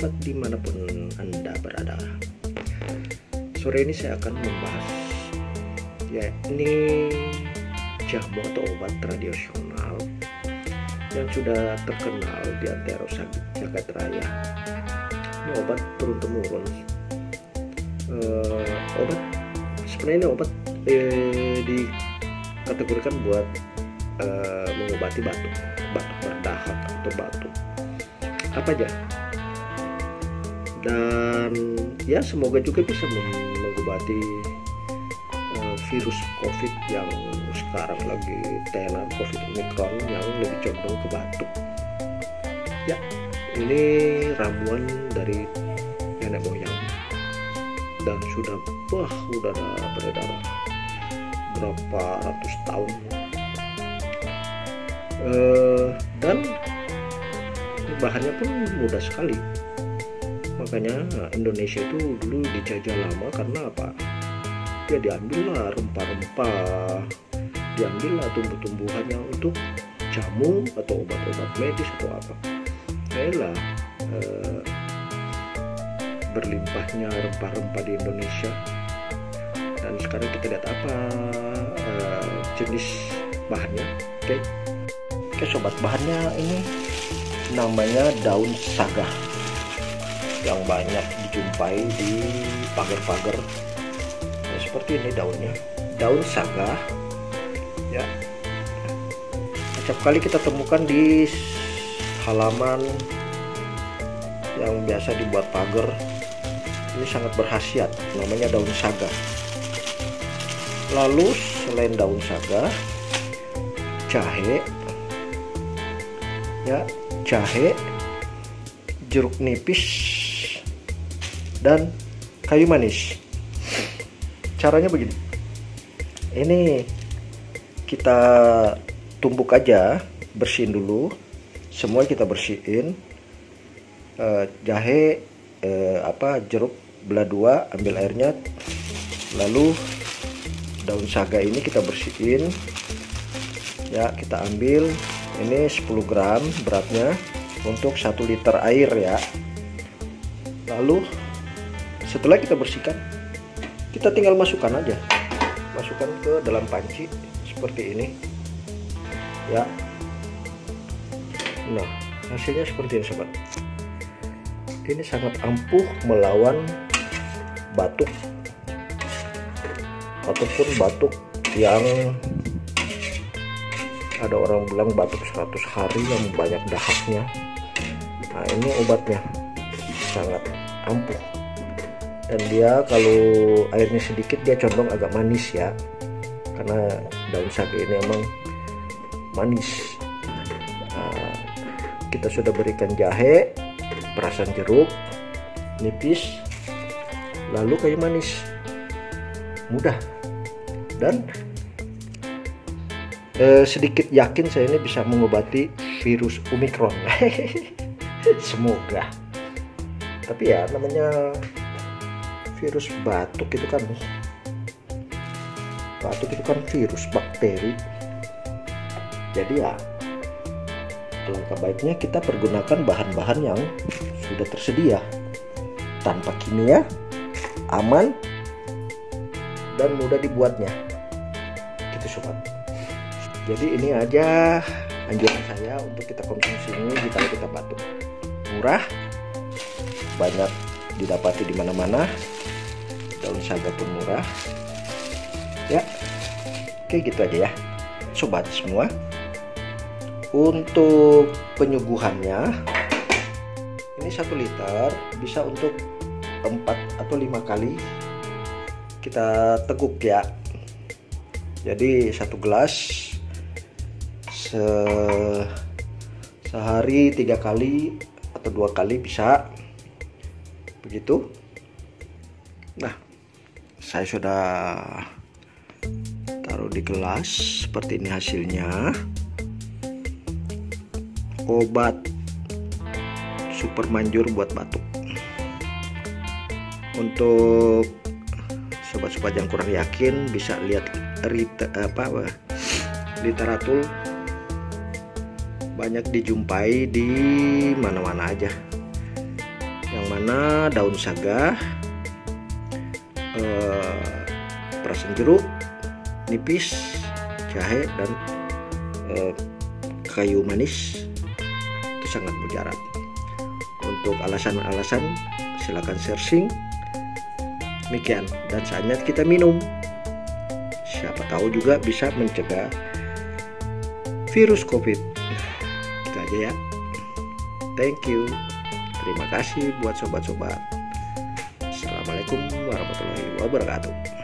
sobat dimanapun Anda berada. Sore ini saya akan membahas yakni jamu atau obat tradisional yang sudah terkenal di antara jagat raya. Ini obat turun temurun. Sebenarnya ini obat dikategorikan buat mengobati batuk berdahak atau batuk apa aja, dan ya semoga juga bisa mengobati virus COVID yang sekarang lagi tenar, COVID Omicron yang lebih condong ke batuk. Ya, ini ramuan dari nenek moyang dan sudah beredar berapa ratus tahun, dan bahannya pun mudah sekali. Makanya Indonesia itu dulu dijajah lama karena apa? Ya diambillah rempah-rempah, diambillah tumbuh-tumbuhannya untuk jamu atau obat-obat medis atau apa. Kayaklah berlimpahnya rempah-rempah di Indonesia. Dan sekarang kita lihat apa jenis bahannya. Oke sobat, bahannya ini namanya daun saga yang banyak dijumpai di pagar-pagar. Nah, seperti ini daunnya, daun saga ya. Setiap kali kita temukan di halaman yang biasa dibuat pagar, ini sangat berkhasiat, namanya daun saga. Lalu selain daun saga, jahe ya, jahe, jeruk nipis, dan kayu manis. Caranya begini, ini kita tumbuk aja, bersihin dulu, semua kita bersihin. Jahe, jeruk belah dua, ambil airnya, lalu daun saga ini kita bersihin ya, kita ambil ini 10 gram beratnya untuk 1 liter air ya. Lalu setelah kita bersihkan, kita tinggal masukkan aja, masukkan ke dalam panci seperti ini ya. Nah, hasilnya seperti ini sobat. Ini sangat ampuh melawan batuk ataupun batuk yang ada orang bilang batuk 100 hari yang banyak dahaknya. Nah, ini obatnya sangat ampuh, dan dia kalau airnya sedikit dia condong agak manis ya, karena daun saga ini emang manis. Nah, kita sudah berikan jahe, perasan jeruk nipis, lalu kayu manis, mudah. Dan sedikit yakin saya ini bisa mengobati virus Omicron. Semoga. Tapi ya namanya virus batuk itu kan virus bakteri. Jadi ya alangkah baiknya kita pergunakan bahan-bahan yang sudah tersedia, tanpa kimia, aman, dan mudah dibuatnya. Gitu sobat. Jadi ini aja anjuran saya untuk kita konsumsi ini jika kita batuk. Murah, banyak didapati di mana-mana. Daun saga pun murah. Ya, oke gitu aja ya, sobat semua. Untuk penyuguhannya, ini 1 liter bisa untuk 4 atau 5 kali kita teguk ya. Jadi 1 gelas sehari 3 kali atau 2 kali bisa begitu. Nah, saya sudah taruh di gelas, seperti ini hasilnya. Obat super manjur buat batuk. Untuk sobat-sobat yang kurang yakin bisa lihat literatur, banyak dijumpai di mana-mana aja. yang mana daun saga, perasan jeruk nipis, jahe, dan kayu manis itu sangat mujarab. Untuk alasan-alasan silakan searching. Demikian, dan saatnya kita minum. Siapa tahu juga bisa mencegah virus COVID. Itu aja ya. Thank you. Terima kasih buat sobat-sobat. Assalamualaikum warahmatullahi wabarakatuh.